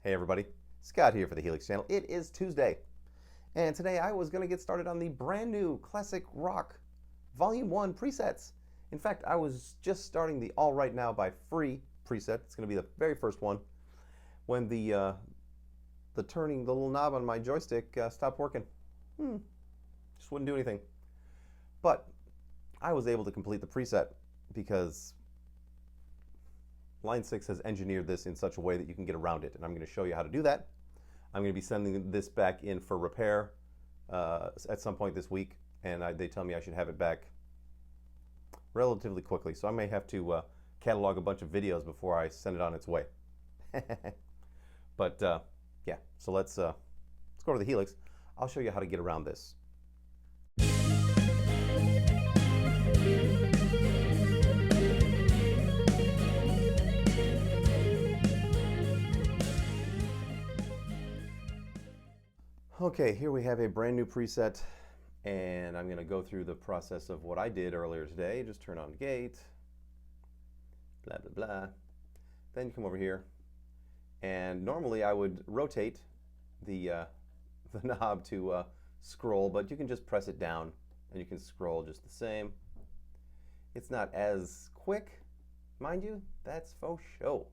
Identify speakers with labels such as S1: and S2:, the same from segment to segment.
S1: Hey everybody, Scott here for the Helix channel. It is Tuesday, and today I was going to get started on the brand new Classic Rock Volume 1 presets. In fact, I was just starting the All Right Now by Free preset. It's going to be the very first one when the turning, the little knob on my joystick stopped working. Just wouldn't do anything. But I was able to complete the preset because Line 6 has engineered this in such a way that you can get around it, and I'm going to show you how to do that. I'm going to be sending this back in for repair at some point this week, and they tell me I should have it back relatively quickly, so I may have to catalog a bunch of videos before I send it on its way. But yeah, so let's go to the Helix. I'll show you how to get around this. Okay, here we have a brand new preset, and I'm going to go through the process of what I did earlier today. Just turn on gate, blah, blah, blah. Then you come over here, and normally I would rotate the knob to scroll, but you can just press it down, and you can scroll just the same. It's not as quick, mind you, that's faux show.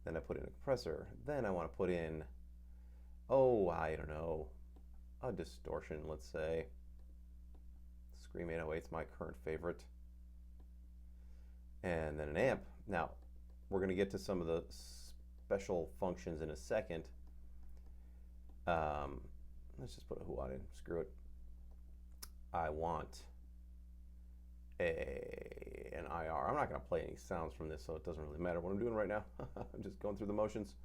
S1: Then I put in a compressor. Then I want to put in, oh, I don't know, a distortion, let's say. Scream 808 is my current favorite. And then an amp. Now, we're going to get to some of the special functions in a second. Let's just put a who on in. Screw it. I want an IR. I'm not going to play any sounds from this, so it doesn't really matter what I'm doing right now. I'm just going through the motions.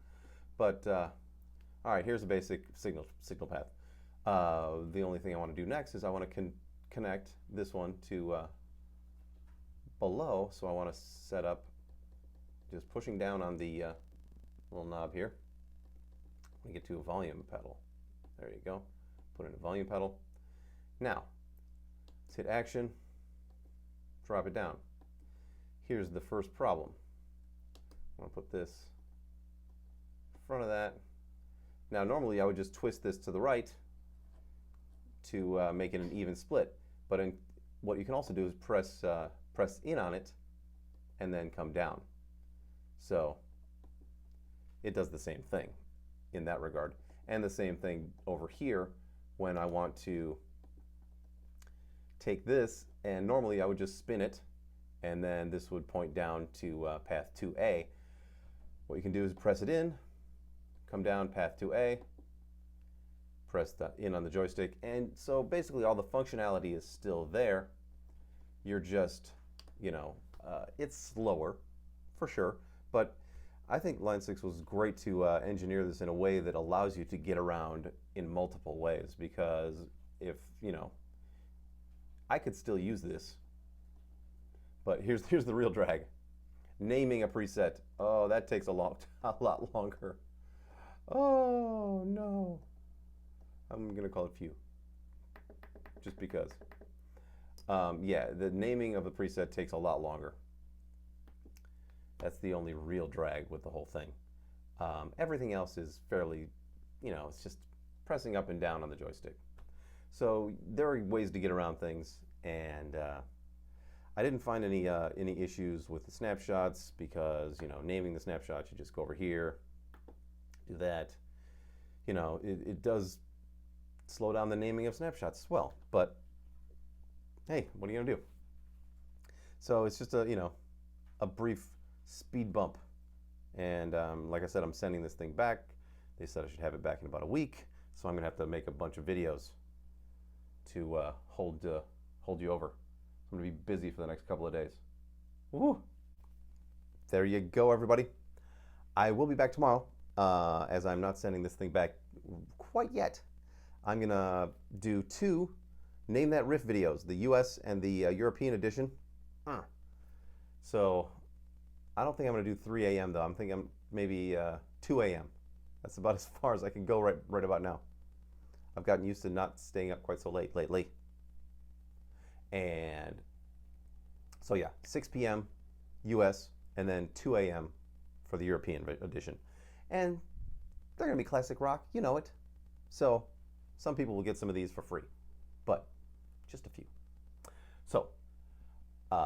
S1: But all right, here's a basic signal path. The only thing I want to do next is I want to connect this one to below. So I want to set up just pushing down on the little knob here. We get to a volume pedal. There you go. Put in a volume pedal. Now, let's hit action, drop it down. Here's the first problem. I want to put this in front of that. Now, normally I would just twist this to the right to make it an even split. But what you can also do is press in on it and then come down. So it does the same thing in that regard. And the same thing over here when I want to take this, and normally I would just spin it, and then this would point down to path 2A. What you can do is press it in, come down path 2A, press in on the joystick, and so basically all the functionality is still there. You're just, you know, it's slower for sure, but I think Line 6 was great to engineer this in a way that allows you to get around in multiple ways, because if, you know, I could still use this, but here's the real drag. Naming a preset, oh, that takes a lot longer. Oh no. I'm gonna call it few, just because. Yeah, the naming of the preset takes a lot longer. That's the only real drag with the whole thing. Everything else is fairly, you know, it's just pressing up and down on the joystick. So there are ways to get around things, and I didn't find any issues with the snapshots, because, you know, naming the snapshots, you just go over here, do that. You know, it does slow down the naming of snapshots as well, but hey, what are you gonna do? So it's just a, you know, a brief speed bump, and like I said, I'm sending this thing back. They said I should have it back in about a week, so I'm gonna have to make a bunch of videos to hold you over. I'm gonna be busy for the next couple of days. Woo! There you go, everybody. I will be back tomorrow, as I'm not sending this thing back quite yet. I'm gonna do 2 Name That Riff videos, the US and the European edition. So I don't think I'm gonna do 3 a.m. though. I'm thinking maybe 2 a.m. That's about as far as I can go right about now. I've gotten used to not staying up quite so late lately. And so yeah, 6 p.m. US, and then 2 a.m. for the European edition. And they're going to be classic rock. You know it. So some people will get some of these for free, but just a few. So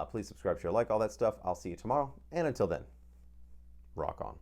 S1: please subscribe, share, like, all that stuff. I'll see you tomorrow. And until then, rock on.